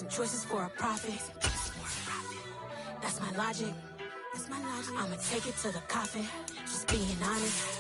Some choices for a profit. That's my logic. I'ma take it to the coffin. Just being honest.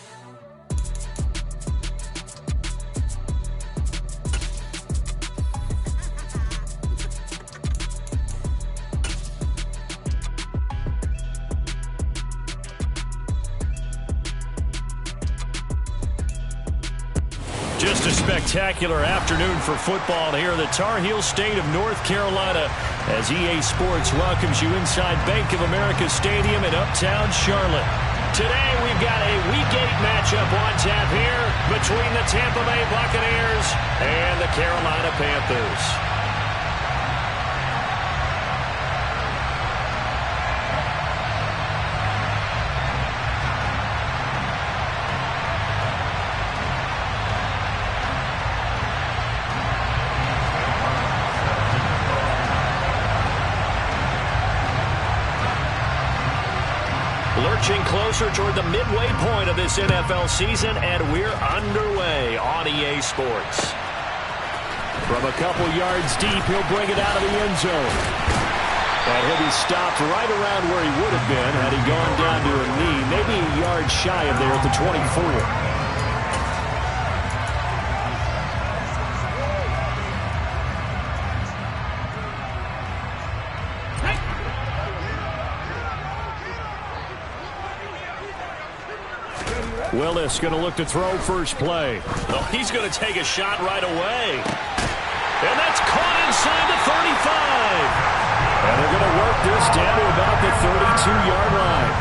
Just a spectacular afternoon for football here in the Tar Heel state of North Carolina as EA Sports welcomes you inside Bank of America Stadium in uptown Charlotte. Today we've got a Week 8 matchup on tap here between the Tampa Bay Buccaneers and the Carolina Panthers. Lurching closer toward the midway point of this NFL season, and we're underway on EA Sports. From a couple yards deep, he'll bring it out of the end zone. And he'll be stopped right around where he would have been had he gone down to a knee, maybe a yard shy of there at the 24. Willis going to look to throw first play. Oh, he's going to take a shot right away. And that's caught inside the 35. And they're going to work this down to about the 32-yard line.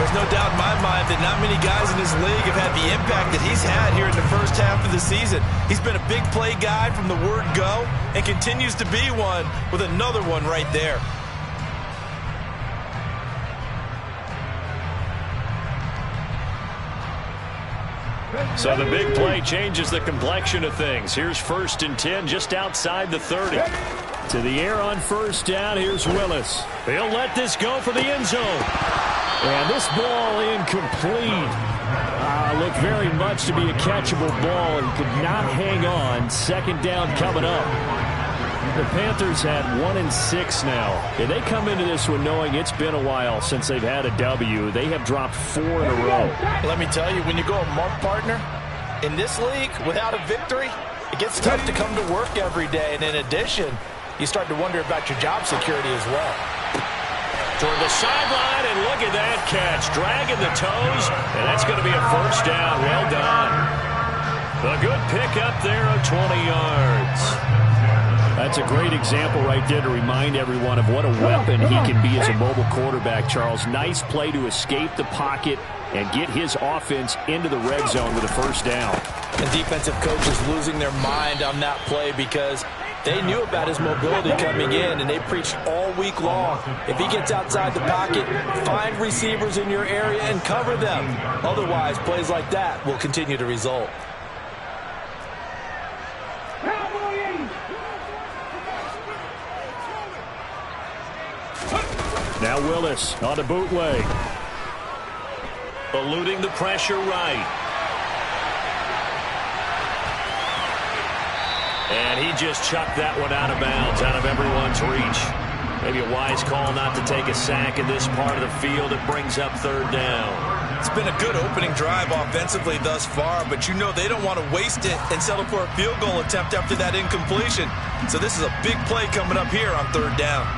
There's no doubt in my mind that not many guys in this league have had the impact that he's had here in the first half of the season. He's been a big play guy from the word go and continues to be one with another one right there. So the big play changes the complexion of things. Here's 1st and 10 just outside the 30. To the air on first down, here's Willis. He'll let this go for the end zone. And this ball incomplete. Looked very much to be a catchable ball and could not hang on. 2nd down coming up. The Panthers had 1-6 now. And they come into this one knowing it's been a while since they've had a W. They have dropped 4 in a row. Let me tell you, when you go a mark partner in this league without a victory, it gets tough to come to work every day. And in addition, you start to wonder about your job security as well. Toward the sideline, and look at that catch. Dragging the toes, and that's going to be a first down. Well done. A good pickup there of 20 yards. That's a great example right there to remind everyone of what a weapon he can be as a mobile quarterback, Charles. Nice play to escape the pocket and get his offense into the red zone with a first down. And defensive coaches losing their mind on that play because they knew about his mobility coming in, and they preached all week long. If he gets outside the pocket, find receivers in your area and cover them. Otherwise, plays like that will continue to result. Now Willis on the bootleg. Eluding the pressure right. And he just chucked that one out of bounds, out of everyone's reach. Maybe a wise call not to take a sack in this part of the field. It brings up 3rd down. It's been a good opening drive offensively thus far, but you know they don't want to waste it and settle for a field goal attempt after that incompletion. So this is a big play coming up here on 3rd down.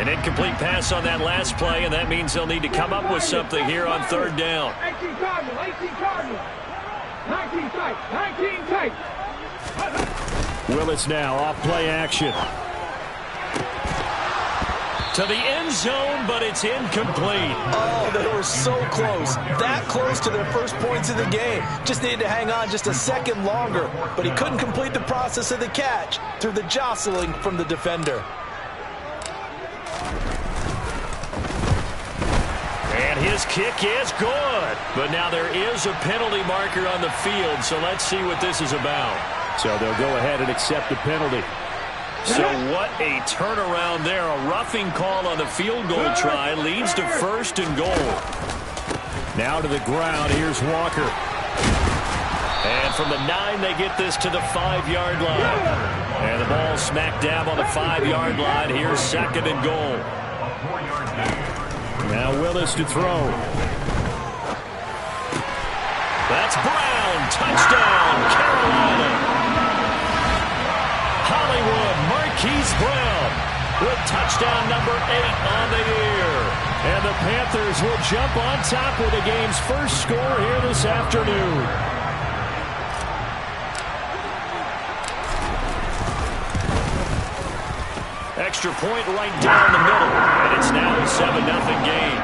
An incomplete pass on that last play, and that means they'll need to come up with something here on 3rd down. 18 Cardinals, 18 Cardinals. 19 tight, 19 tight. Willis now off play action. To the end zone, but it's incomplete. Oh, they were so close. That close to their first points of the game. Just needed to hang on just a second longer, but he couldn't complete the process of the catch through the jostling from the defender. And his kick is good. But now there is a penalty marker on the field, so let's see what this is about. So they'll go ahead and accept the penalty. So what a turnaround there. A roughing call on the field goal try leads to 1st and goal. Now to the ground. Here's Walker. And from the 9, they get this to the 5-yard line. And the ball smack dab on the 5-yard line. Here's 2nd and goal. Now Willis to throw. That's Brown. Touchdown, Carolina. Hollywood Marquise Brown with touchdown number 8 on the year. And the Panthers will jump on top with the game's first score here this afternoon. Extra point right down the middle. And it's now a 7-0 game.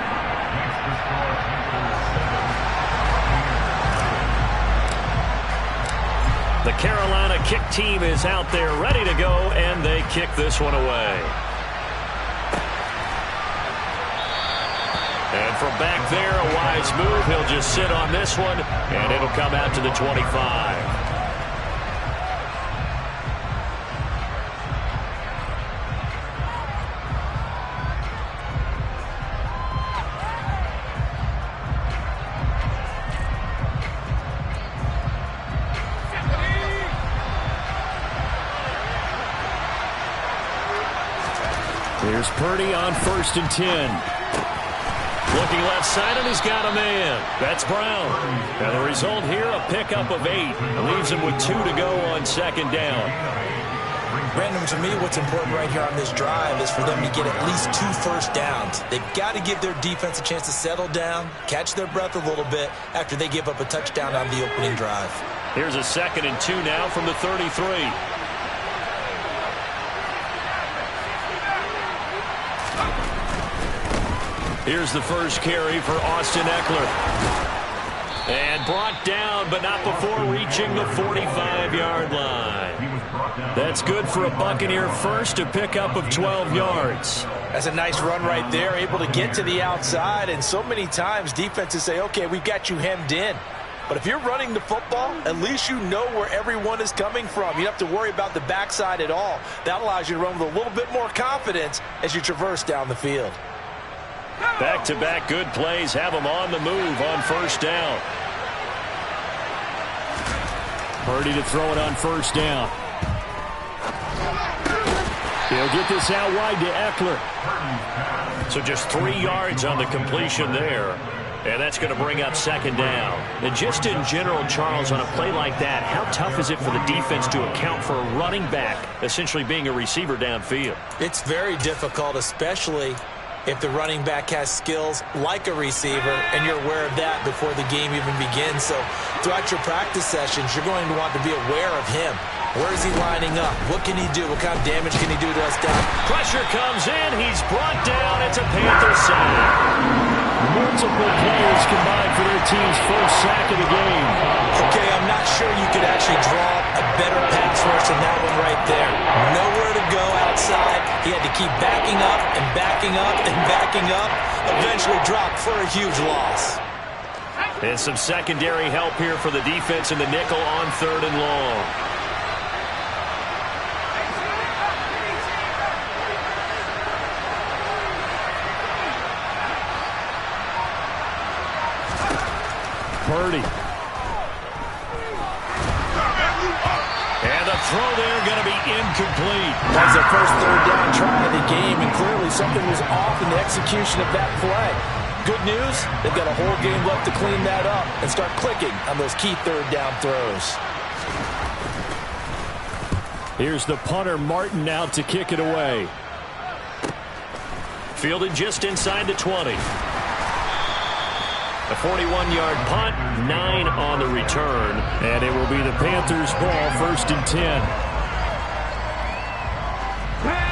The Carolina kick team is out there ready to go, and they kick this one away. And from back there, a wise move. He'll just sit on this one, and it'll come out to the 25. Here's Purdy on 1st and 10. Looking left side, and he's got a man. That's Brown. And the result here, a pickup of 8. Leaves him with 2 to go on 2nd down. Brandon, to me, what's important right here on this drive is for them to get at least 2 first downs. They've got to give their defense a chance to settle down, catch their breath a little bit after they give up a touchdown on the opening drive. Here's a 2nd and 2 now from the 33. Here's the first carry for Austin Eckler. And brought down, but not before reaching the 45-yard line. That's good for a Buccaneer first, a pickup of 12 yards. That's a nice run right there, able to get to the outside. And so many times defenses say, okay, we've got you hemmed in. But if you're running the football, at least you know where everyone is coming from. You don't have to worry about the backside at all. That allows you to run with a little bit more confidence as you traverse down the field. Back-to-back good plays have him on the move on 1st down. Purdy to throw it on 1st down. He'll get this out wide to Eckler. So just 3 yards on the completion there. And that's going to bring up 2nd down. And just in general, Charles, on a play like that, how tough is it for the defense to account for a running back essentially being a receiver downfield? It's very difficult, especially if the running back has skills like a receiver, and you're aware of that before the game even begins. So throughout your practice sessions, you're going to want to be aware of him. Where is he lining up? What can he do? What kind of damage can he do to us down? Pressure comes in. He's brought down. It's a Panther sack. Multiple players combined for their team's first sack of the game. Okay, I'm not sure you could actually draw a better pass rush than that one right there. Nowhere to go outside. He had to keep backing up and backing up and backing up. Eventually dropped for a huge loss. And some secondary help here for the defense in the nickel on 3rd and long. Purdy. And the throw there going to be incomplete. That was their first 3rd down try of the game, and clearly something was off in the execution of that play. Good news, they've got a whole game left to clean that up and start clicking on those key 3rd down throws. Here's the punter, Martin, out to kick it away. Fielded just inside the 20. A 41-yard punt, 9 on the return, and it will be the Panthers' ball, 1st and 10.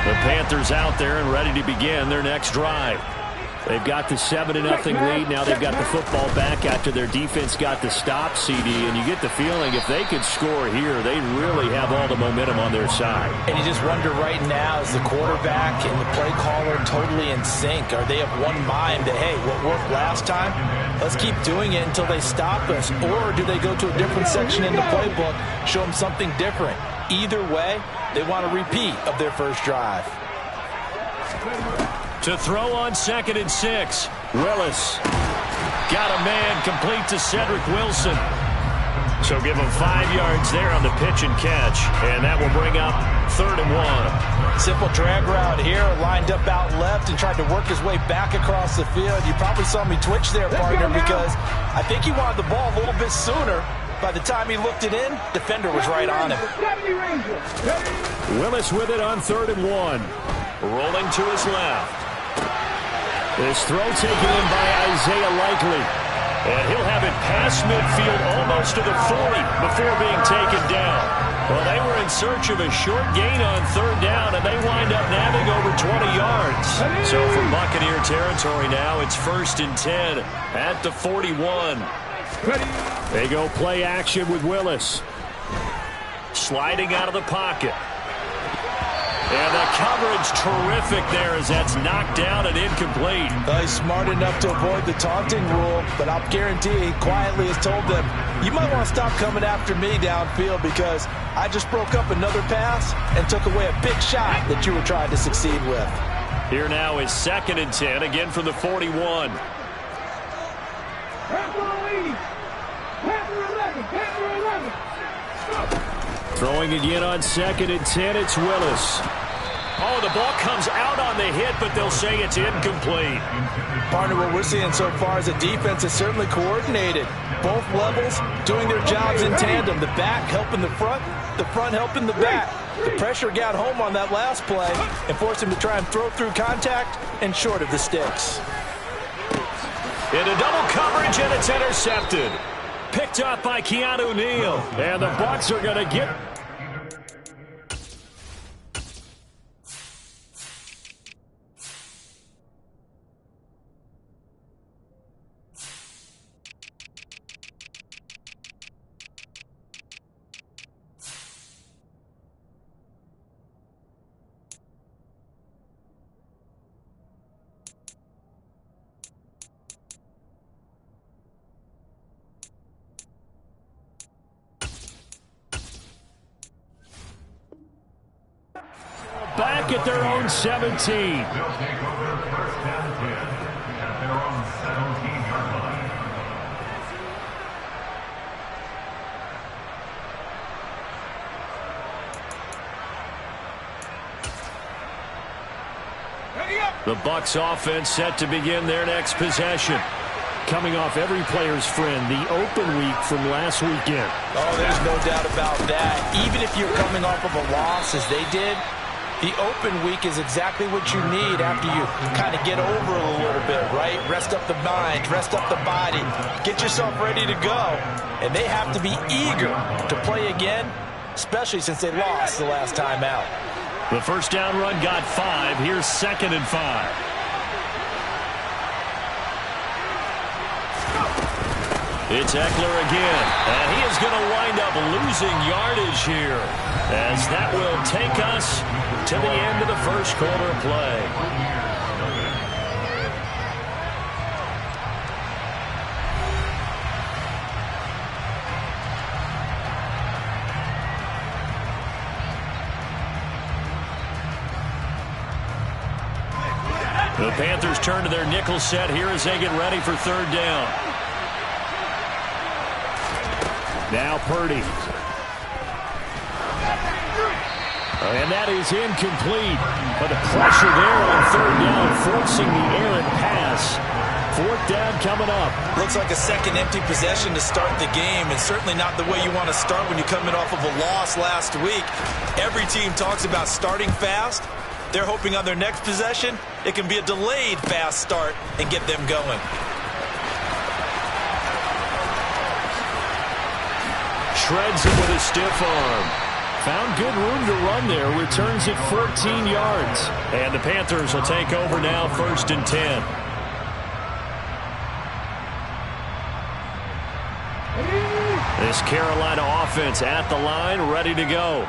The Panthers out there and ready to begin their next drive. They've got the 7-0 lead. Now they've got the football back after their defense got the stop, CD, and you get the feeling if they could score here, they really have all the momentum on their side. And you just wonder right now, is the quarterback and the play caller totally in sync? Are they of one mind that, hey, what worked last time, let's keep doing it until they stop us? Or do they go to a different section in the playbook, show them something different? Either way, they want a repeat of their first drive. To throw on 2nd and 6. Willis. Got a man complete to Cedric Wilson. So give him 5 yards there on the pitch and catch. And that will bring up 3rd and 1. Simple drag route here, lined up out left and tried to work his way back across the field. You probably saw me twitch there, partner, because I think he wanted the ball a little bit sooner. By the time he looked it in, defender was right on him. Willis with it on 3rd and 1. Rolling to his left. This throw taken in by Isaiah Likely. And he'll have it past midfield almost to the 40 before being taken down. Well, they were in search of a short gain on 3rd down, and they wind up nabbing over 20 yards. So from Buccaneer territory now, it's 1st and 10 at the 41. They go play action with Willis. Sliding out of the pocket. And the coverage terrific there as that's knocked down and incomplete. He's smart enough to avoid the taunting rule, but I'll guarantee he quietly has told them, you might want to stop coming after me downfield because I just broke up another pass and took away a big shot that you were trying to succeed with. Here now is 2nd and 10, again from the 41. Throwing again on 2nd and 10, it's Willis. Oh, the ball comes out on the hit, but they'll say it's incomplete. Partner, what we're seeing so far is a defense that's certainly coordinated. Both levels doing their jobs in tandem. The back helping the front helping the back. The pressure got home on that last play and forced him to try and throw through contact and short of the sticks. Into double coverage, and it's intercepted. Picked up by Keanu Neal. And the Bucs are going to get... back at their own 17. The Bucs offense set to begin their next possession. Coming off every player's friend, the open week from last weekend. Oh, there's no doubt about that. Even if you're coming off of a loss as they did, the open week is exactly what you need after you kind of get over a little bit, right? Rest up the mind, rest up the body, get yourself ready to go. And they have to be eager to play again, especially since they lost the last time out. The first down run got 5. Here's 2nd and 5. It's Eckler again, and he is going to wind up losing yardage here, as that will take us to the end of the first quarter play. The Panthers turn to their nickel set here as they get ready for 3rd down. Now Purdy. And that is incomplete. But the pressure there on 3rd down, forcing the errant pass. 4th down coming up. Looks like a second empty possession to start the game, and certainly not the way you want to start when you're coming off of a loss last week. Every team talks about starting fast. They're hoping on their next possession, it can be a delayed fast start and get them going. Shreds him with a stiff arm. Found good room to run there. Returns it 14 yards. And the Panthers will take over now, 1st and 10. This Carolina offense at the line, ready to go.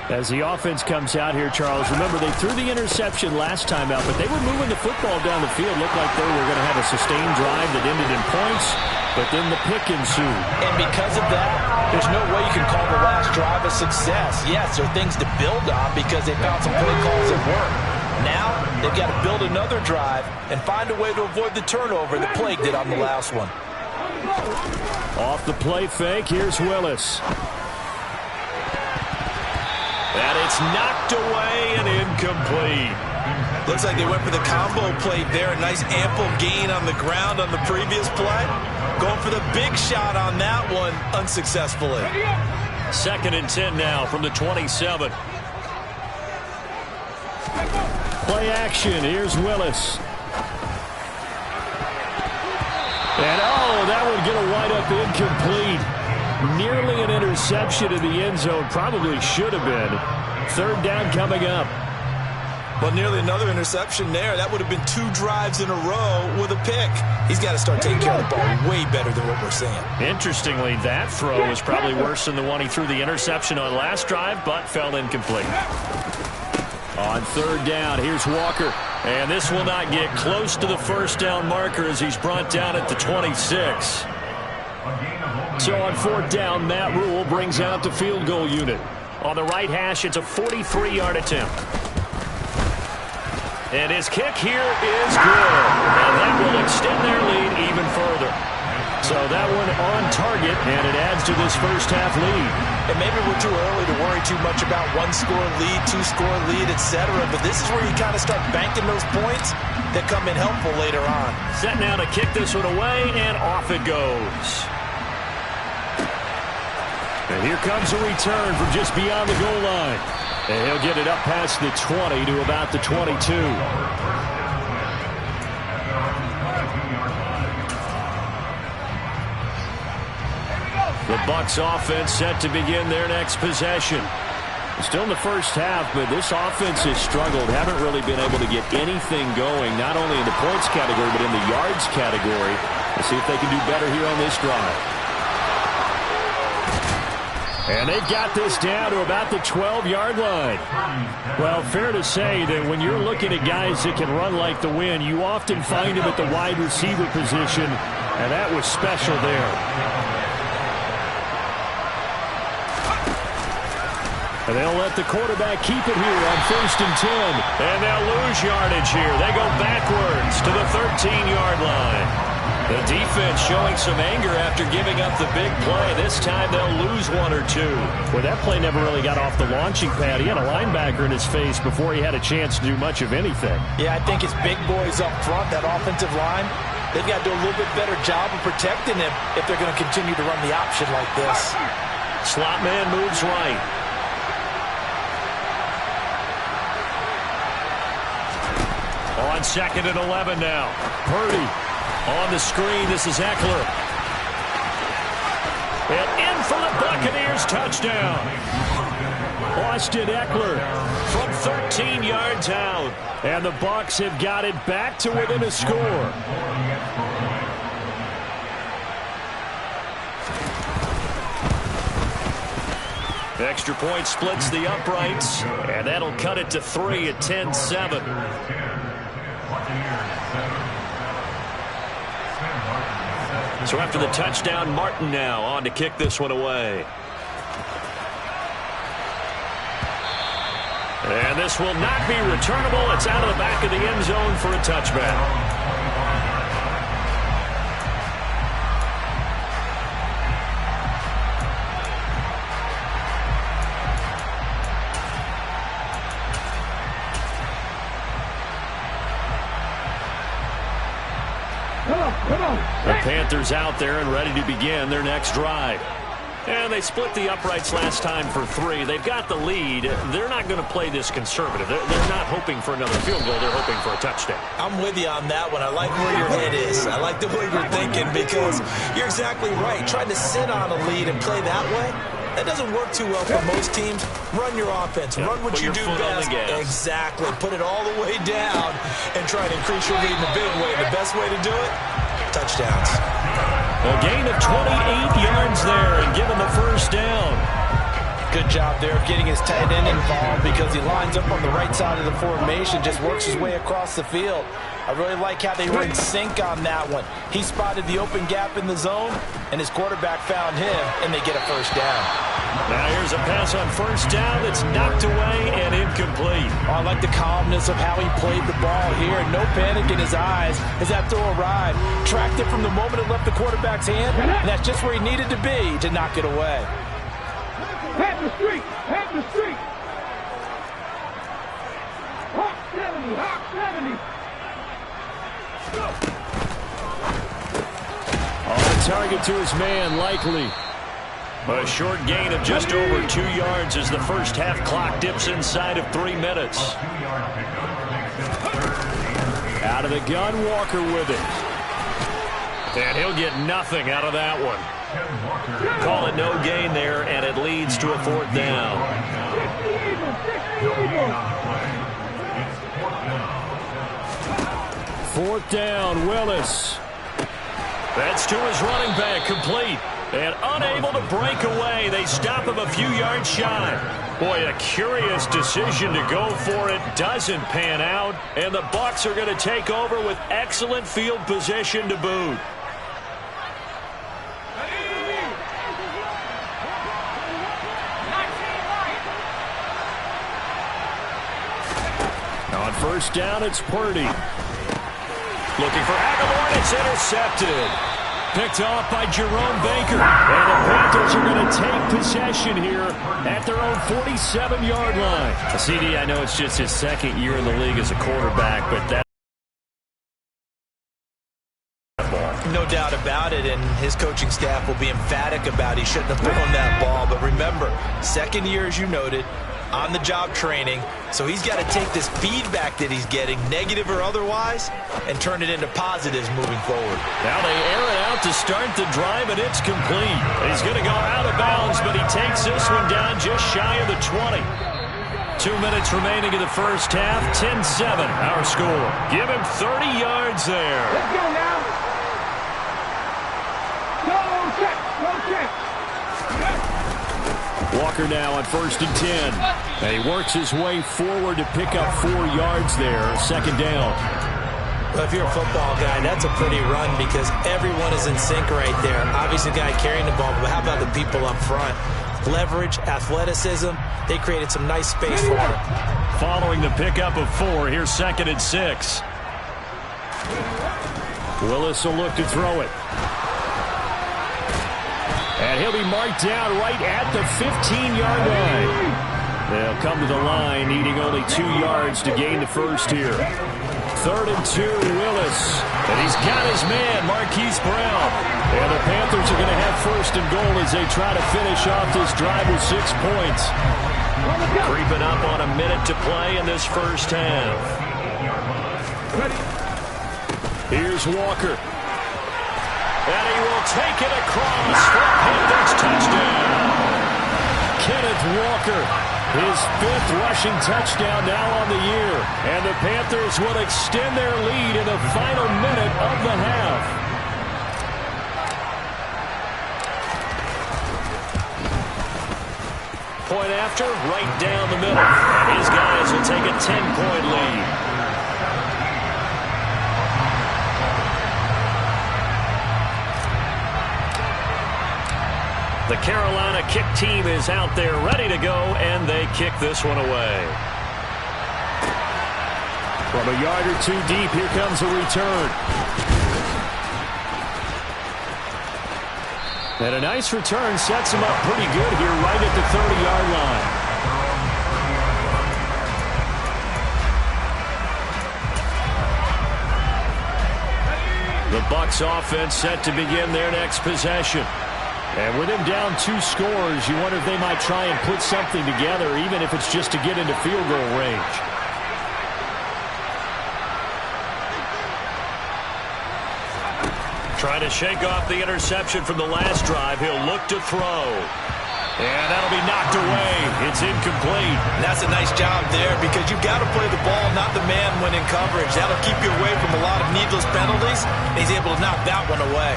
As the offense comes out here, Charles, remember they threw the interception last time out, but they were moving the football down the field. Looked like they were going to have a sustained drive that ended in points, but then the pick ensued. And because of that, there's no way you can call the last drive a success. Yes, there are things to build on because they found some play calls that work. Now, they've got to build another drive and find a way to avoid the turnover that plagued it on the last one. Off the play fake, here's Willis. And it's knocked away and incomplete. Looks like they went for the combo play there. A nice ample gain on the ground on the previous play. Going for the big shot on that one unsuccessfully. 2nd and 10 now from the 27. Play action. Here's Willis. And, that would get a wide-up incomplete. Nearly an interception in the end zone. Probably should have been. 3rd down coming up. Well, nearly another interception there. That would have been 2 drives in a row with a pick. He's got to start taking care of the ball way better than what we're seeing. Interestingly, that throw was probably worse than the one he threw the interception on last drive, but fell incomplete. On 3rd down, here's Walker. And this will not get close to the 1st down marker as he's brought down at the 26. So on 4th down, Matt Rule brings out the field goal unit. On the right hash, it's a 43-yard attempt. And his kick here is good. And that will extend their lead even further. So that one on target, and it adds to this first half lead. And maybe we're too early to worry too much about 1-score lead, 2-score lead, etc. But this is where you kind of start banking those points that come in helpful later on. Set now to kick this one away, and off it goes. And here comes a return from just beyond the goal line. And he'll get it up past the 20 to about the 22. The Bucs offense set to begin their next possession. Still in the first half, but this offense has struggled. Haven't really been able to get anything going, not only in the points category, but in the yards category. Let's see if they can do better here on this drive. And they've got this down to about the 12-yard line. Well, fair to say that when you're looking at guys that can run like the wind, you often find them at the wide receiver position, and that was special there. And they'll let the quarterback keep it here on 1st and 10. And they'll lose yardage here. They go backwards to the 13-yard line. The defense showing some anger after giving up the big play. This time they'll lose 1 or 2. Well, that play never really got off the launching pad. He had a linebacker in his face before he had a chance to do much of anything. Yeah, I think his big boys up front, that offensive line, they've got to do a little bit better job of protecting him if they're going to continue to run the option like this. Slot man moves right. On 2nd and 11 now. Purdy. On the screen, this is Eckler. And in for the Buccaneers, touchdown. Austin Eckler from 13 yards out. And the Bucs have got it back to within a score. Extra point splits the uprights, and that'll cut it to 3 at 10-7. So after the touchdown, Martin now on to kick this one away. And this will not be returnable. It's out of the back of the end zone for a touchback. The Panthers out there and ready to begin their next drive. And they split the uprights last time for 3. They've got the lead. They're not going to play this conservative. They're not hoping for another field goal. They're hoping for a touchdown. I'm with you on that one. I like where your head is. I like the way you're thinking because you're exactly right. Trying to sit on a lead and play that way, that doesn't work too well for most teams. Run your offense. Run what you do best. Exactly. Put it all the way down and try to increase your lead in a big way. The best way to do it, touchdowns. A gain of 28 yards there and given the first down. Good job there of getting his tight end involved because he lines up on the right side of the formation, just works his way across the field. I really like how they were in sync on that one. He spotted the open gap in the zone, and his quarterback found him, and they get a first down. Now here's a pass on first down that's knocked away and incomplete. I like the calmness of how he played the ball here. No panic in his eyes as that throw arrived. Tracked it from the moment it left the quarterback's hand, and that's just where he needed to be to knock it away. Head the street! Head the street! Hawk 70! Hawk 70! On target to his man, likely. A short gain of just over 2 yards as the first half clock dips inside of 3 minutes. Out of the gun, Walker with it. And he'll get nothing out of that one. Call it no gain there, and it leads to a 4th down. 4th down, Willis. That's to his running back, complete. And unable to break away. They stop him a few yards shy. Boy, a curious decision to go for it. Doesn't pan out. And the Bucs are going to take over with excellent field position to boot. On first down, it's Purdy. Looking for Aguilar. It's intercepted. Picked off by Jerome Baker. And the Panthers are going to take possession here at their own 47-yard line. CD, I know it's just his second year in the league as a quarterback, but that no doubt about it, and his coaching staff will be emphatic about he shouldn't have thrown that ball. But remember, second year, as you noted, on-the-job training, so he's got to take this feedback that he's getting, negative or otherwise, and turn it into positives moving forward. Now they air it out to start the drive, and it's complete. He's going to go out of bounds, but he takes this one down just shy of the 20. 2 minutes remaining in the first half, 10-7 our score. Give him 30 yards there. Let's go now. Go check, go check. Walker now on 1st and 10. And he works his way forward to pick up 4 yards there, 2nd down. Well, if you're a football guy, that's a pretty run because everyone is in sync right there. Obviously, the guy carrying the ball, but how about the people up front? Leverage, athleticism, they created some nice space for him. Following the pickup of 4, here's 2nd and 6. Willis will look to throw it. And he'll be marked down right at the 15-yard line. They'll come to the line, needing only 2 yards to gain the first here. 3rd and 2, Willis. And he's got his man, Marquise Brown. And the Panthers are going to have 1st and goal as they try to finish off this drive with 6 points. Creeping up on a minute to play in this first half. Here's Walker. And he will take it across for a Panthers touchdown. Kenneth Walker, his 5th rushing touchdown now on the year. And the Panthers will extend their lead in the final minute of the half. Point after, right down the middle. And his guys will take a 10-point lead. The Carolina kick team is out there ready to go, and they kick this one away. From a yard or 2 deep, here comes a return. And a nice return sets him up pretty good here right at the 30-yard line. The Bucs offense set to begin their next possession. And with him down 2 scores, you wonder if they might try and put something together, even if it's just to get into field goal range. Trying to shake off the interception from the last drive. He'll look to throw. And that'll be knocked away. It's incomplete. That's a nice job there because you've got to play the ball, not the man when in coverage. That'll keep you away from a lot of needless penalties. He's able to knock that one away.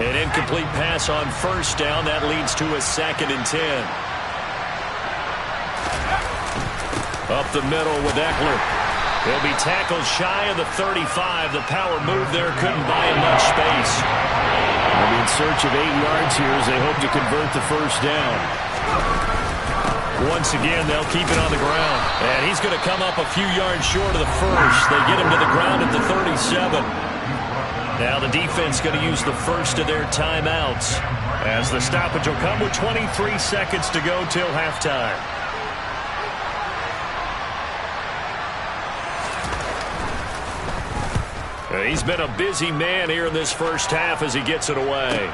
An incomplete pass on first down. That leads to a 2nd and 10. Up the middle with Eckler. He'll be tackled shy of the 35. The power move there couldn't buy him much space. They'll be in search of 8 yards here as they hope to convert the first down. Once again, they'll keep it on the ground. And he's going to come up a few yards short of the first. They get him to the ground at the 37. Now the defense going to use the first of their timeouts, as the stoppage will come with 23 seconds to go till halftime. He's been a busy man here in this first half as he gets it away.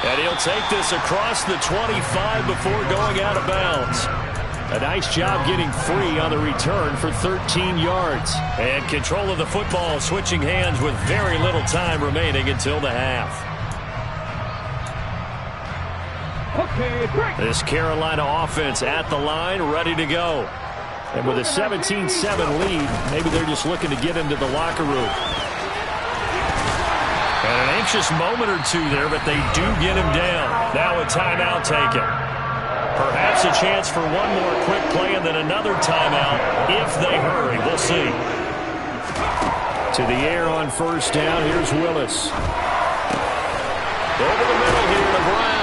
And he'll take this across the 25 before going out of bounds. A nice job getting free on the return for 13 yards. And control of the football switching hands with very little time remaining until the half. This Carolina offense at the line, ready to go. And with a 17-7 lead, maybe they're just looking to get into the locker room. And an anxious moment or two there, but they do get him down. Now a timeout taken. Perhaps a chance for one more quick play and then another timeout if they hurry. We'll see. To the air on first down. Here's Willis. Over the middle here to Brown.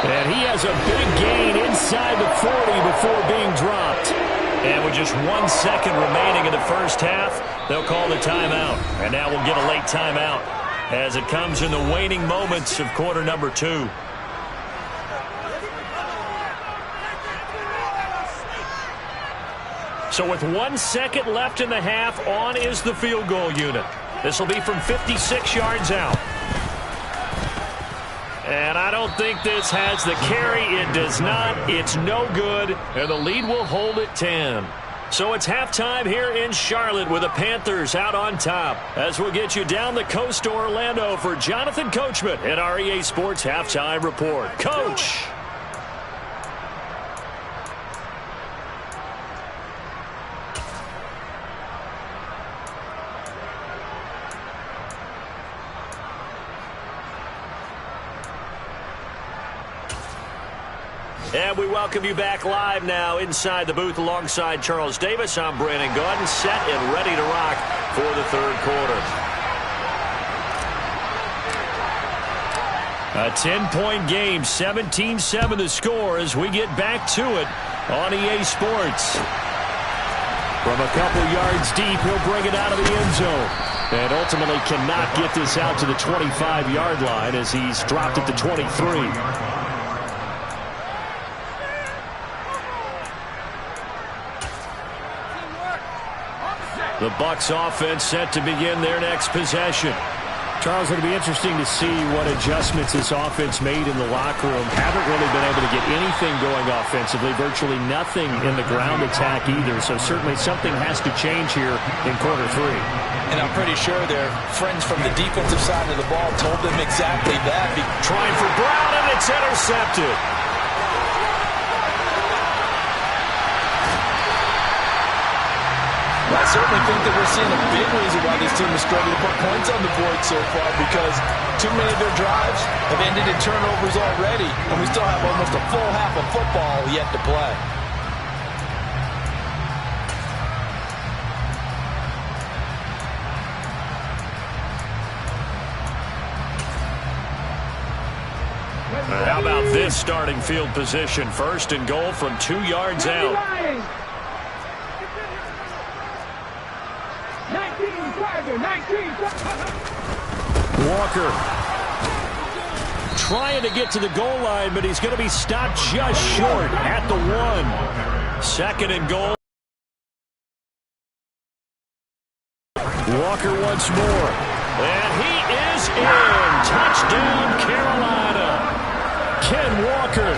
And he has a big gain inside the 40 before being dropped. And with just 1 second remaining in the first half, they'll call the timeout. And now we'll get a late timeout as it comes in the waning moments of quarter number 2. So with 1 second left in the half, on is the field goal unit. This will be from 56 yards out. And I don't think this has the carry. It does not. It's no good. And the lead will hold at 10. So it's halftime here in Charlotte with the Panthers out on top. As we'll get you down the coast to Orlando for Jonathan Coachman at our EA Sports Halftime Report. Coach! And we welcome you back live now inside the booth alongside Charles Davis. I'm Brandon Gaudin, set and ready to rock for the third quarter. A 10-point game, 17-7 the score as we get back to it on EA Sports. From a couple yards deep, he'll bring it out of the end zone. And ultimately cannot get this out to the 25-yard line as he's dropped at the 23. The Bucs offense set to begin their next possession. Charles, it'll be interesting to see what adjustments this offense made in the locker room. Haven't really been able to get anything going offensively, virtually nothing in the ground attack either. So certainly something has to change here in quarter 3. And I'm pretty sure their friends from the defensive side of the ball told them exactly that. Trying for Brown, and it's intercepted. I certainly think that we're seeing a big reason why this team is struggling to put points on the board so far, because too many of their drives have ended in turnovers already, and we still have almost a full half of football yet to play. How about this starting field position? First and goal from 2 yards out. Walker trying to get to the goal line, but he's going to be stopped just short at the 1. Second and goal. Walker once more. And he is in. Touchdown, Carolina. Ken Walker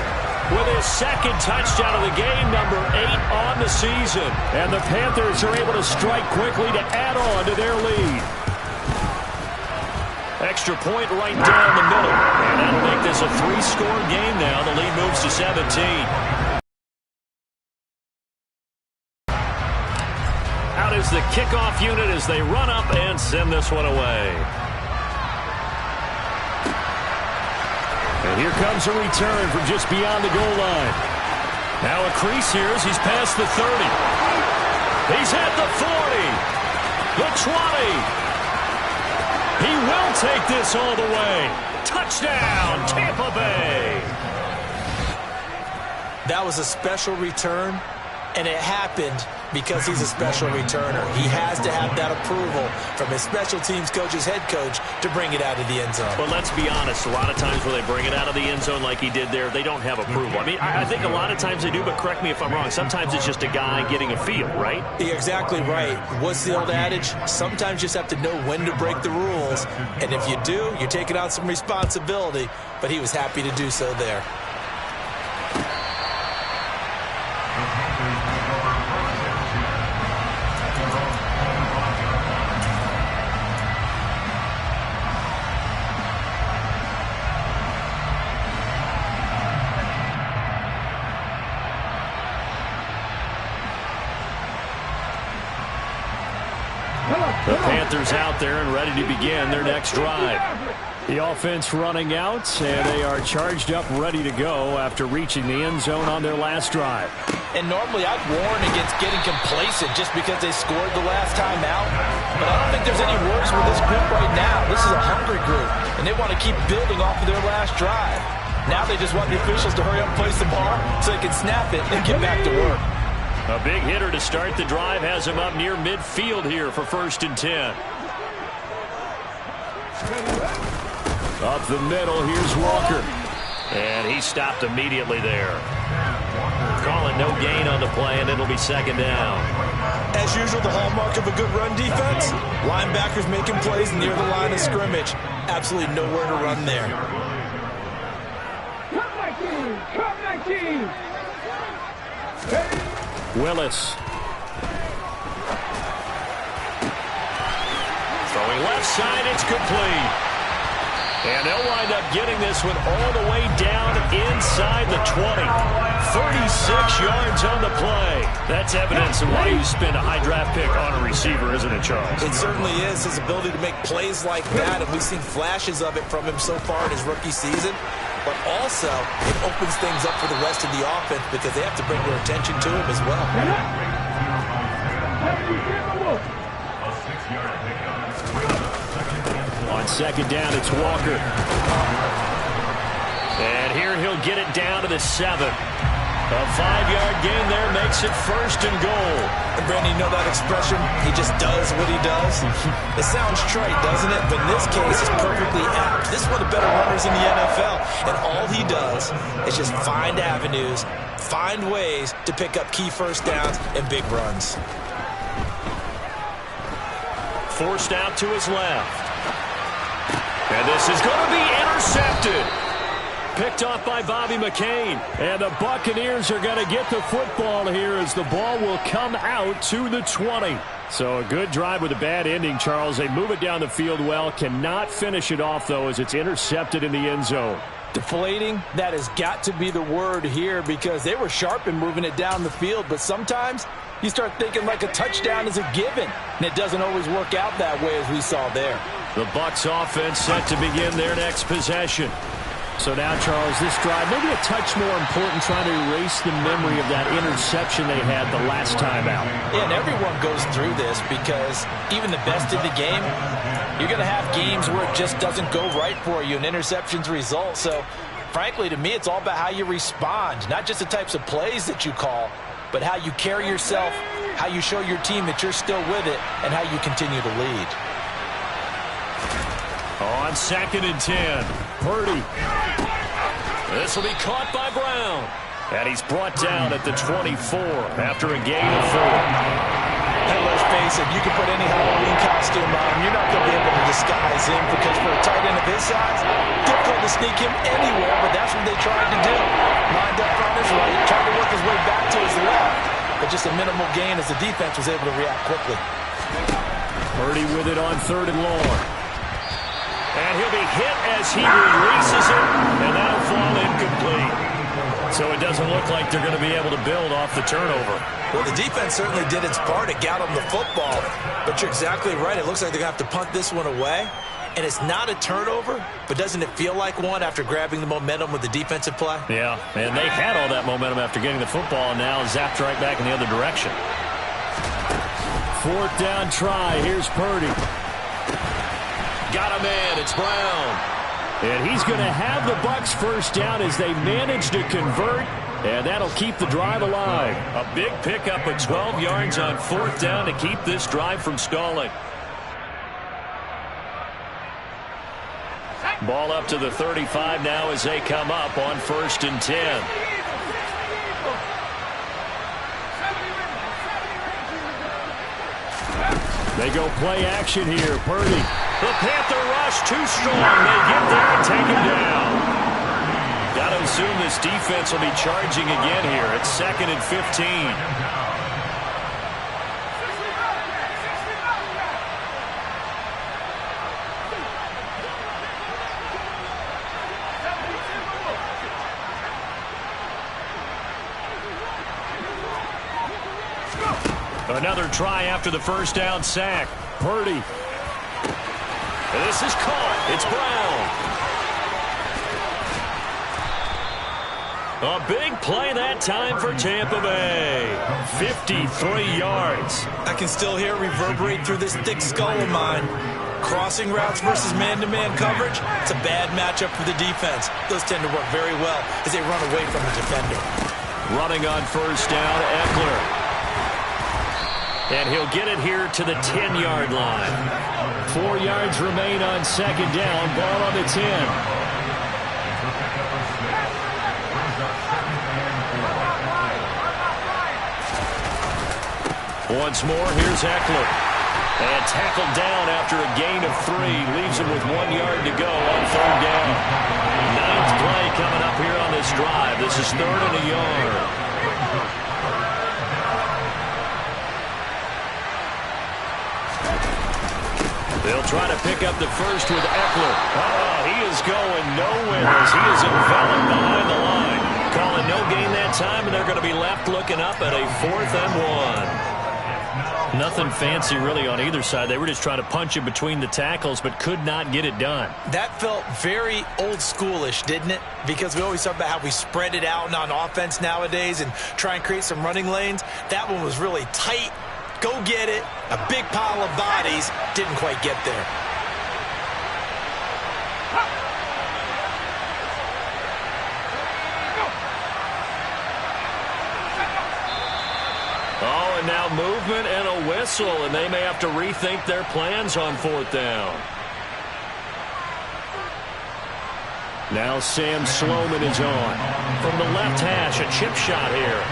with his second touchdown of the game, number 8 on the season. And the Panthers are able to strike quickly to add on to their lead. Extra point right down the middle. And that'll make this a 3-score game now. The lead moves to 17. Out is the kickoff unit as they run up and send this one away. And here comes a return from just beyond the goal line. Now a crease here as he's past the 30. He's at the 40. The 20. He will take this all the way. Touchdown, Tampa Bay. That was a special return, and it happened because he's a special returner. He has to have that approval from his special teams coach's head coach to bring it out of the end zone. But let's be honest, a lot of times when they bring it out of the end zone like he did there, they don't have approval. I mean, I think a lot of times they do, but correct me if I'm wrong. Sometimes it's just a guy getting a feel, right? You're exactly right. What's the old adage? Sometimes you just have to know when to break the rules. And if you do, you're taking on some responsibility. But he was happy to do so there. The Panthers out there and ready to begin their next drive. The offense running out, and they are charged up, ready to go after reaching the end zone on their last drive. And normally I'd warn against getting complacent just because they scored the last time out. But I don't think there's any worries with this group right now. This is a hungry group, and they want to keep building off of their last drive. Now they just want the officials to hurry up and place the ball so they can snap it and get back to work. A big hitter to start the drive has him up near midfield here for 1st and 10. Up the middle, here's Walker. And he stopped immediately there. Calling no gain on the play, and it'll be 2nd down. As usual, the hallmark of a good run defense, linebackers making plays near the line of scrimmage. Absolutely nowhere to run there. Come 19! Willis. Throwing left side, it's complete. And they'll wind up getting this one all the way down inside the 20. 36 yards on the play. That's evidence of why you spend a high draft pick on a receiver, isn't it, Charles? It certainly is. His ability to make plays like that, and we've seen flashes of it from him so far in his rookie season. But also, it opens things up for the rest of the offense because they have to bring their attention to him as well. On 2nd down, it's Walker. And here he'll get it down to the 7. A 5-yard gain there makes it 1st and goal. And Brandon, you know that expression? He just does what he does. It sounds trite, doesn't it? But in this case, it's perfectly apt. This is one of the better runners in the NFL. And all he does is just find avenues, find ways to pick up key first downs and big runs. Forced out to his left. And this is going to be intercepted. Picked off by Bobby McCain. And the Buccaneers are going to get the football here as the ball will come out to the 20. So a good drive with a bad ending, Charles. They move it down the field well. Cannot finish it off, though, as it's intercepted in the end zone. Deflating, that has got to be the word here because they were sharp in moving it down the field. But sometimes you start thinking like a touchdown is a given. And it doesn't always work out that way as we saw there. The Bucs offense set to begin their next possession. So now, Charles, this drive maybe a touch more important, trying to erase the memory of that interception they had the last time out. Yeah, and everyone goes through this because even the best in the game, you're going to have games where it just doesn't go right for you and interceptions result. So, frankly, to me, it's all about how you respond, not just the types of plays that you call, but how you carry yourself, how you show your team that you're still with it, and how you continue to lead. On 2nd and 10, Purdy. This will be caught by Brown. And he's brought down at the 24 after a gain of 4. Hey, let's face it, you can put any Halloween costume on him. You're not going to be able to disguise him because for a tight end of his size, difficult to sneak him anywhere, but that's what they tried to do. Lined up on his right, tried to work his way back to his left, but just a minimal gain as the defense was able to react quickly. Purdy with it on 3rd and long. And he'll be hit as he releases it, and that'll fall incomplete. So it doesn't look like they're going to be able to build off the turnover. Well, the defense certainly did its part to get them the football, but you're exactly right. It looks like they're going to have to punt this one away. And it's not a turnover, but doesn't it feel like one after grabbing the momentum with the defensive play? Yeah, and they had all that momentum after getting the football, and now zapped right back in the other direction. 4th down try. Here's Purdy. Got a man. It's Brown. And he's going to have the Bucs first down as they manage to convert, and that'll keep the drive alive. A big pickup of 12 yards on 4th down to keep this drive from stalling. Ball up to the 35 now as they come up on 1st and 10. They go play action here. Purdy. The Panther rush too strong. They get there and take him down. Got to assume this defense will be charging again here. It's 2nd and 15. Another try after the first down sack. Purdy. This is caught. It's Brown. A big play that time for Tampa Bay. 53 yards. I can still hear it reverberate through this thick skull of mine. Crossing routes versus man-to-man coverage, it's a bad matchup for the defense. Those tend to work very well as they run away from the defender. Running on first down, Eckler. And he'll get it here to the 10-yard line. 4 yards remain on 2nd down. Ball on the 10. Once more, here's Eckler. And tackled down after a gain of 3. Leaves him with 1 yard to go on 3rd down. 9th play coming up here on this drive. This is 3rd and a yard. They'll try to pick up the first with Eckler. Oh, he is going nowhere as he is enveloped behind the line. Calling no gain that time, and they're going to be left looking up at a 4th and 1. Nothing fancy really on either side. They were just trying to punch it between the tackles, but could not get it done. That felt very old schoolish, didn't it? Because we always talk about how we spread it out on offense nowadays and try and create some running lanes. That one was really tight. Go get it. A big pile of bodies. Didn't quite get there. Oh, and now movement and a whistle, and they may have to rethink their plans on 4th down. Now Sam Sloman is on. From the left hash, a chip shot here.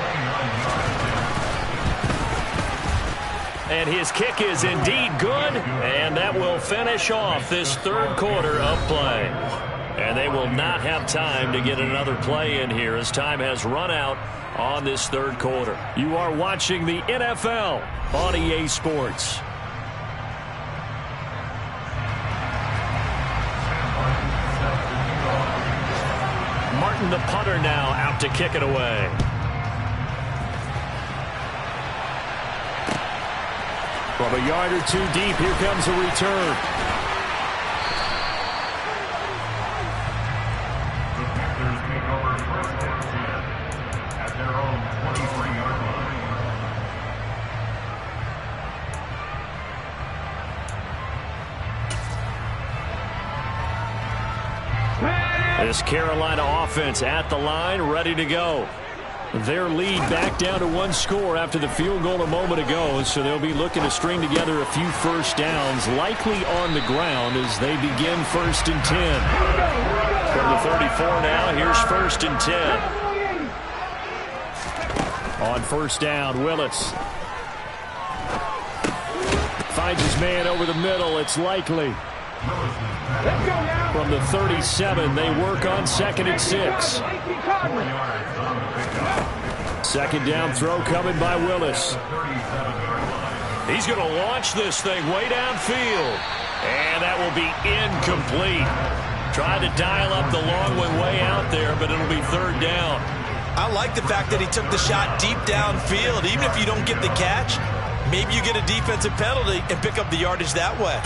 And his kick is indeed good, and that will finish off this 3rd quarter of play. And they will not have time to get another play in here as time has run out on this 3rd quarter. You are watching the NFL on EA Sports. Martin, the punter, now out to kick it away. From a yard or 2 deep, here comes a return. The Panthers take over 1st and 10 at their own 23-yard line. This Carolina offense at the line, ready to go. Their lead back down to 1 score after the field goal a moment ago, so they'll be looking to string together a few first downs, likely on the ground as they begin 1st and 10. From the 34 now, here's 1st and 10. On 1st down, Willis finds his man over the middle. It's likely. From the 37, they work on 2nd and 6. 2nd down throw coming by Willis. He's going to launch this thing way downfield. And that will be incomplete. Tried to dial up the long one way out there, but it'll be 3rd down. I like the fact that he took the shot deep downfield. Even if you don't get the catch, maybe you get a defensive penalty and pick up the yardage that way.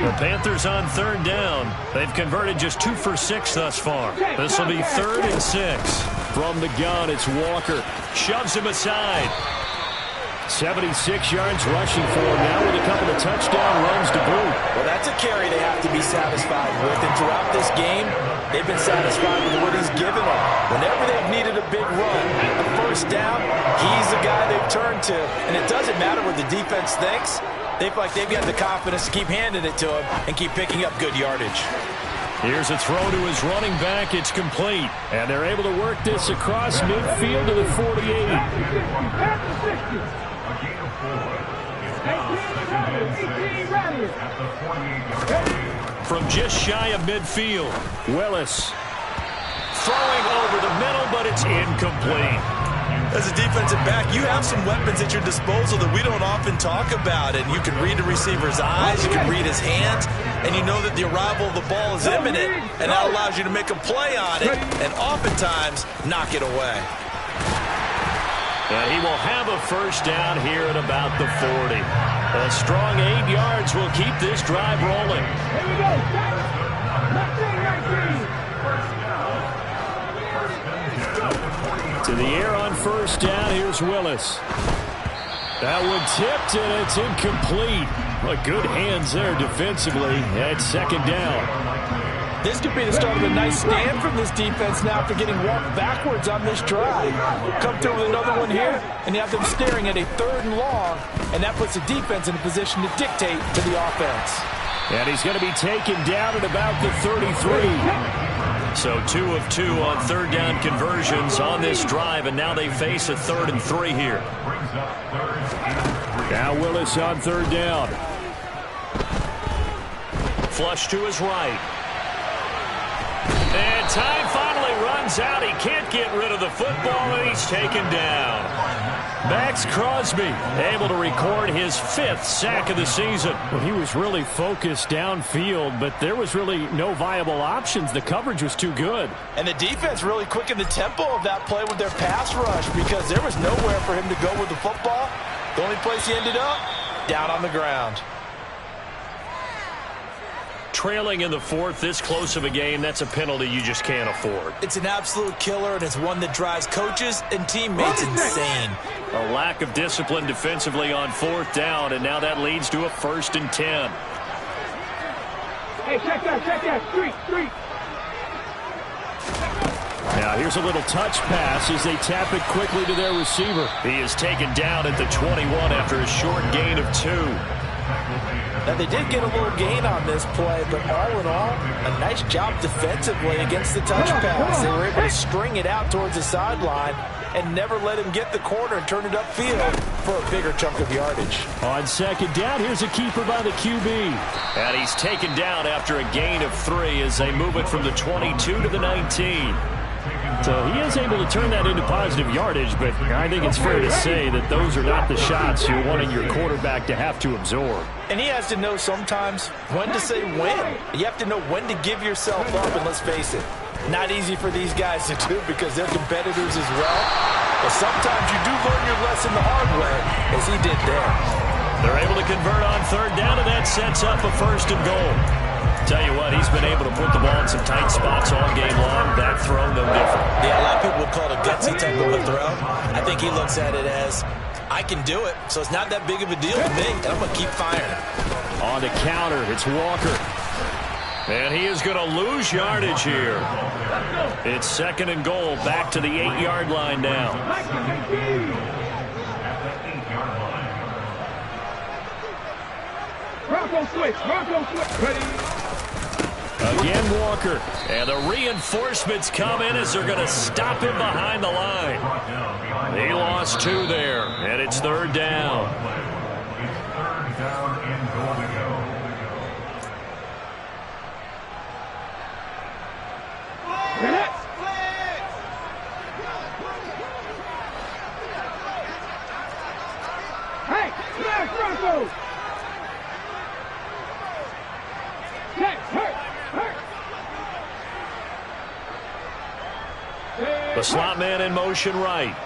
The Panthers on third down. They've converted just 2 for 6 thus far. This will be 3rd and 6. From the gun, it's Walker. Shoves him aside. 76 yards rushing for him now with a couple of touchdown runs to boot. Well, that's a carry they have to be satisfied with. And throughout this game, they've been satisfied with what he's given them. Whenever they've needed a big run, a first down, he's the guy they've turned to. And it doesn't matter what the defense thinks. They feel like they've got the confidence to keep handing it to him and keep picking up good yardage. Here's a throw to his running back. It's complete. And they're able to work this across midfield to the 48. From just shy of midfield, Willis. throwing over the middle, but it's incomplete. As a defensive back, you have some weapons at your disposal that we don't often talk about. And you can read the receiver's eyes, you can read his hands, and you know that the arrival of the ball is imminent, and that allows you to make a play on it and oftentimes knock it away. And he will have a first down here at about the 40. A strong 8 yards will keep this drive rolling. Here we go. To the air on first down. Here's Willis. That one tipped, and it's incomplete. Well, good hands there defensively at second down. This could be the start of a nice stand from this defense now after getting walked backwards on this drive. Come through with another one here, and you have them staring at a 3rd and long, and that puts the defense in a position to dictate to the offense. And he's going to be taken down at about the 33. So 2 of 2 on third down conversions on this drive, and now they face a 3rd and 3 here. Now Willis on third down. Flush to his right. And time finally runs out. He can't get rid of the football, and he's taken down. Max Crosby able to record his 5th sack of the season. Well, he was really focused downfield, but there was really no viable options. The coverage was too good. And the defense really quickened the tempo of that play with their pass rush because there was nowhere for him to go with the football. The only place he ended up, down on the ground. Trailing in the 4th, this close of a game, that's a penalty you just can't afford. It's an absolute killer, and it's one that drives coaches and teammates insane. A lack of discipline defensively on 4th down, and now that leads to a 1st and 10. Hey, check that. Street. Now here's a little touch pass as they tap it quickly to their receiver. He is taken down at the 21 after a short gain of 2. Now, they did get a little gain on this play, but all in all, a nice job defensively against the touch pass. They were able to string it out towards the sideline and never let him get the corner and turn it upfield for a bigger chunk of yardage. On second down, here's a keeper by the QB. And he's taken down after a gain of 3 as they move it from the 22 to the 19. So he is able to turn that into positive yardage, but I think it's fair to say that those are not the shots you're wanting your quarterback to have to absorb. And he has to know sometimes when to say when. You have to know when to give yourself up, and let's face it, not easy for these guys to do because they're competitors as well. But sometimes you do learn your lesson the hard way, as he did there. They're able to convert on third down, and that sets up a 1st and goal. Tell you what, he's been able to put the ball in some tight spots all game long. That throw, no different. Yeah, a lot of people would call it a gutsy type of a throw. I think he looks at it as, I can do it, so it's not that big of a deal to me, and I'm going to keep firing. On the counter, it's Walker. And he is going to lose yardage here. It's 2nd and goal, back to the 8-yard line now. Bronco switch. Ready. Again, Walker. And the reinforcements come in as they're going to stop him behind the line. He lost 2 there, and it's 3rd down. It's 3rd down and goal to go. Hey, smash Bronco! The slot man in motion right.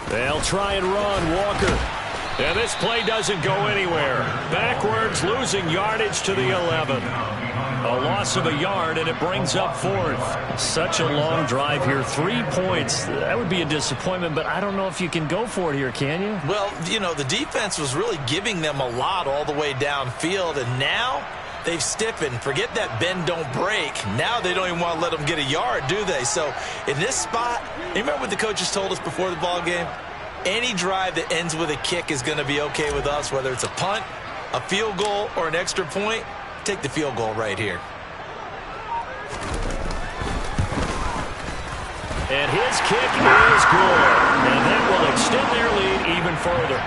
They'll try and run. Walker. And this play doesn't go anywhere. Backwards, losing yardage to the 11. A loss of a yard, and it brings up fourth. Such a long drive here. 3 points. That would be a disappointment, but I don't know if you can go for it here, can you? Well, you know, the defense was really giving them a lot all the way downfield, and now they've stiffened. Forget that bend, don't break. Now they don't even want to let them get a yard, do they? So in this spot, you remember what the coaches told us before the ball game? Any drive that ends with a kick is going to be okay with us, whether it's a punt, a field goal, or an extra point. Take the field goal right here. And his kick is good. And that will extend their lead even further.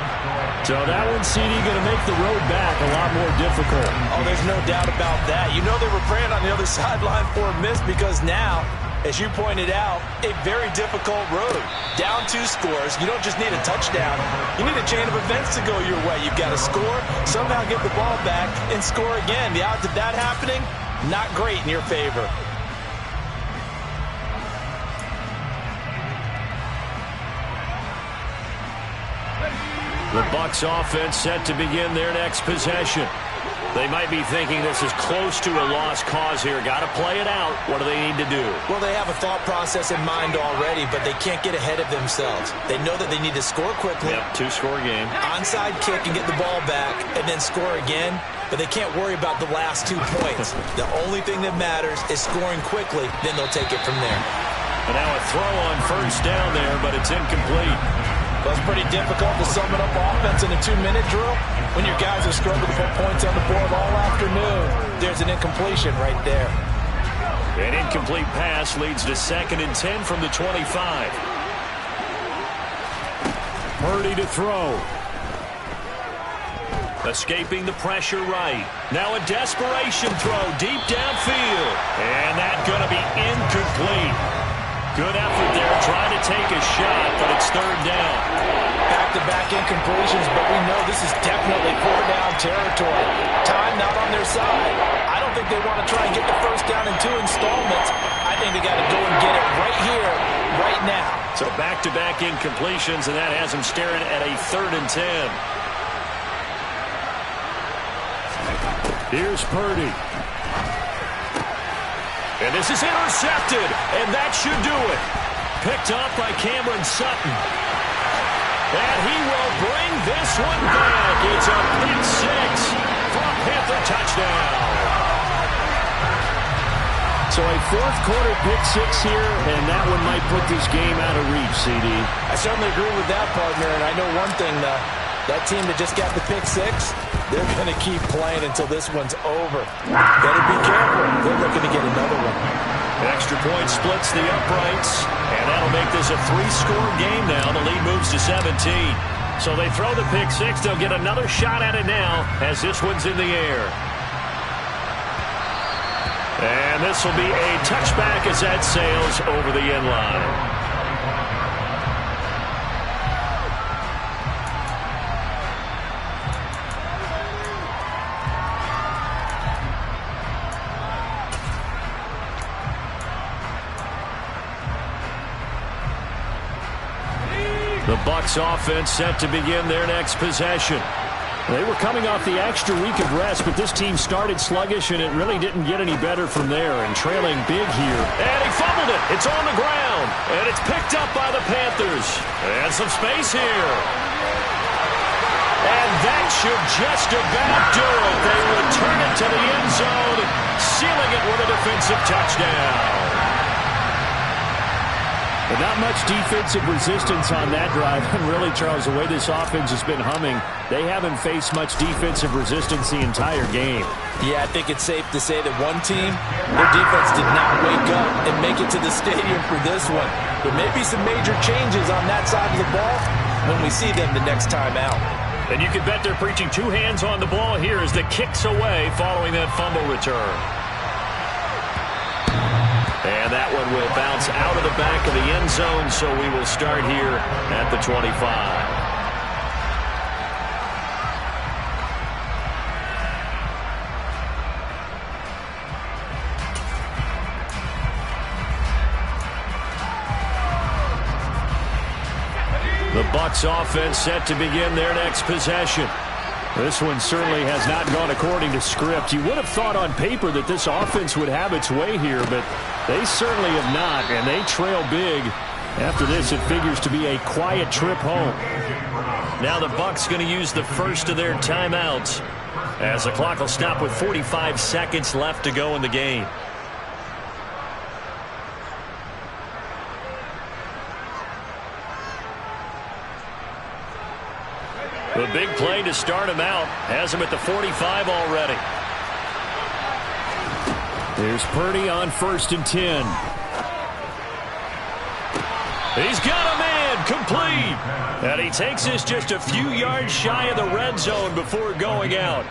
So that one, CD, going to make the road back a lot more difficult. Oh, there's no doubt about that. You know they were praying on the other sideline for a miss because now, as you pointed out, a very difficult road. Down 2 scores. You don't just need a touchdown. You need a chain of events to go your way. You've got to score, somehow get the ball back, and score again. The odds of that happening, not great in your favor. The Bucs offense set to begin their next possession. They might be thinking this is close to a lost cause here. Got to play it out. What do they need to do? Well, they have a thought process in mind already, but they can't get ahead of themselves. They know that they need to score quickly. Yep, 2-score game. Onside kick and get the ball back and then score again, but they can't worry about the last 2 points. The only thing that matters is scoring quickly, then they'll take it from there. And now a throw on first down there, but it's incomplete. Well, it's pretty difficult to sum it up offense in a 2-minute drill when your guys have struggled to put points on the board all afternoon. There's an incompletion right there. An incomplete pass leads to 2nd and 10 from the 25. Purdy to throw. Escaping the pressure right. Now a desperation throw deep downfield. And that's going to be incomplete. Good effort there, trying to take a shot, but it's 3rd down. Back-to-back incompletions, but we know this is definitely 4th-down territory. Time not on their side. I don't think they want to try and get the first down in 2 installments. I think they got to go and get it right here, right now. So back-to-back incompletions, and that has them staring at a 3rd and 10. Here's Purdy. And this is intercepted, and that should do it. Picked up by Cameron Sutton. And he will bring this one back. It's a pick 6 for a Panther touchdown. So a 4th-quarter pick 6 here, and that one might put this game out of reach, CD. I certainly agree with that, partner, and I know one thing, that team that just got the pick 6, they're going to keep playing until this one's over. Better be careful. They're looking to get another one. Extra point splits the uprights, and that'll make this a 3-score game now. The lead moves to 17. So they throw the pick 6. They'll get another shot at it now as this one's in the air. And this will be a touchback as that sails over the end line. The Bucs offense set to begin their next possession. They were coming off the extra week of rest, but this team started sluggish, and it really didn't get any better from there, and trailing big here. And he fumbled it. It's on the ground, and it's picked up by the Panthers. And some space here. And that should just about do it. They return it to the end zone, sealing it with a defensive touchdown. But not much defensive resistance on that drive. And really, Charles, the way this offense has been humming, they haven't faced much defensive resistance the entire game. Yeah, I think it's safe to say that one team, their defense did not wake up and make it to the stadium for this one. There may be some major changes on that side of the ball when we see them the next time out. And you can bet they're preaching 2 hands on the ball here as the kick's away following that fumble return. And that one will bounce out of the back of the end zone, so we will start here at the 25. The Bucs offense set to begin their next possession. This one certainly has not gone according to script. You would have thought on paper that this offense would have its way here, but they certainly have not, and they trail big. After this, it figures to be a quiet trip home. Now the Bucs going to use the first of their timeouts as the clock will stop with 45 seconds left to go in the game. The big play to start him out has him at the 45 already. There's Purdy on 1st and 10. He's got a man complete. And he takes this just a few yards shy of the red zone before going out.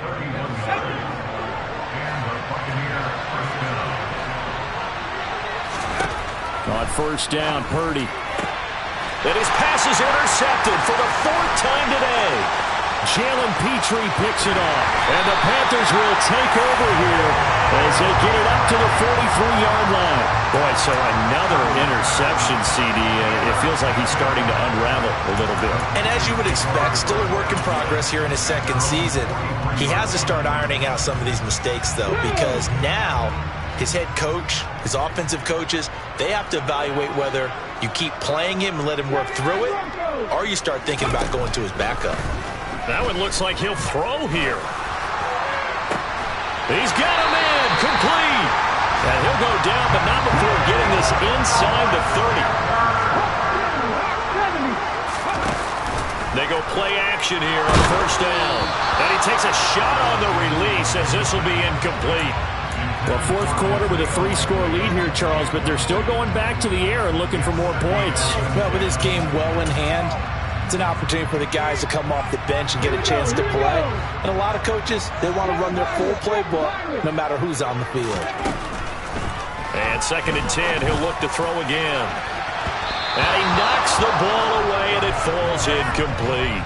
On 1st down, Purdy. And his pass is intercepted for the 4th time today. Jalen Petrie picks it off. And the Panthers will take over here as they get it up to the 43-yard line. Boy, so another interception, CD. It feels like he's starting to unravel a little bit. And as you would expect, still a work in progress here in his second season. He has to start ironing out some of these mistakes, though, because now his head coach, his offensive coaches, they have to evaluate whether you keep playing him and let him work through it, or you start thinking about going to his backup. That one looks like he'll throw here. He's got a man complete. And he'll go down, but not before getting this inside the 30. They go play action here on 1st down. And he takes a shot on the release as this will be incomplete. Well, 4th quarter with a 3-score lead here, Charles, but they're still going back to the air and looking for more points. Well, with this game well in hand, it's an opportunity for the guys to come off the bench and get a chance to play. And a lot of coaches, they want to run their full playbook no matter who's on the field. And 2nd and 10, he'll look to throw again. And he knocks the ball away, and it falls incomplete.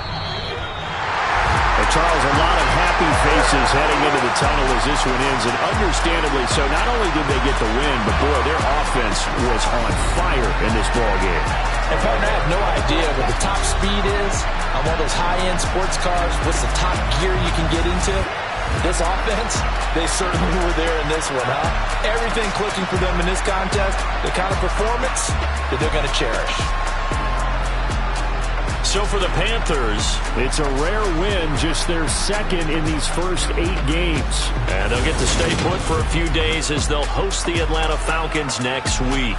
Well, Charles, a lot of happy faces heading into the tunnel as this one ends, and understandably so. Not only did they get the win, but, boy, their offense was on fire in this ball game. And, partner, I have no idea what the top speed is on one of those high-end sports cars. What's the top gear you can get into? This offense, they certainly were there in this one, huh? Everything clicking for them in this contest, the kind of performance that they're going to cherish. So for the Panthers, it's a rare win, just their 2nd in these first 8 games. And they'll get to stay put for a few days as they'll host the Atlanta Falcons next week.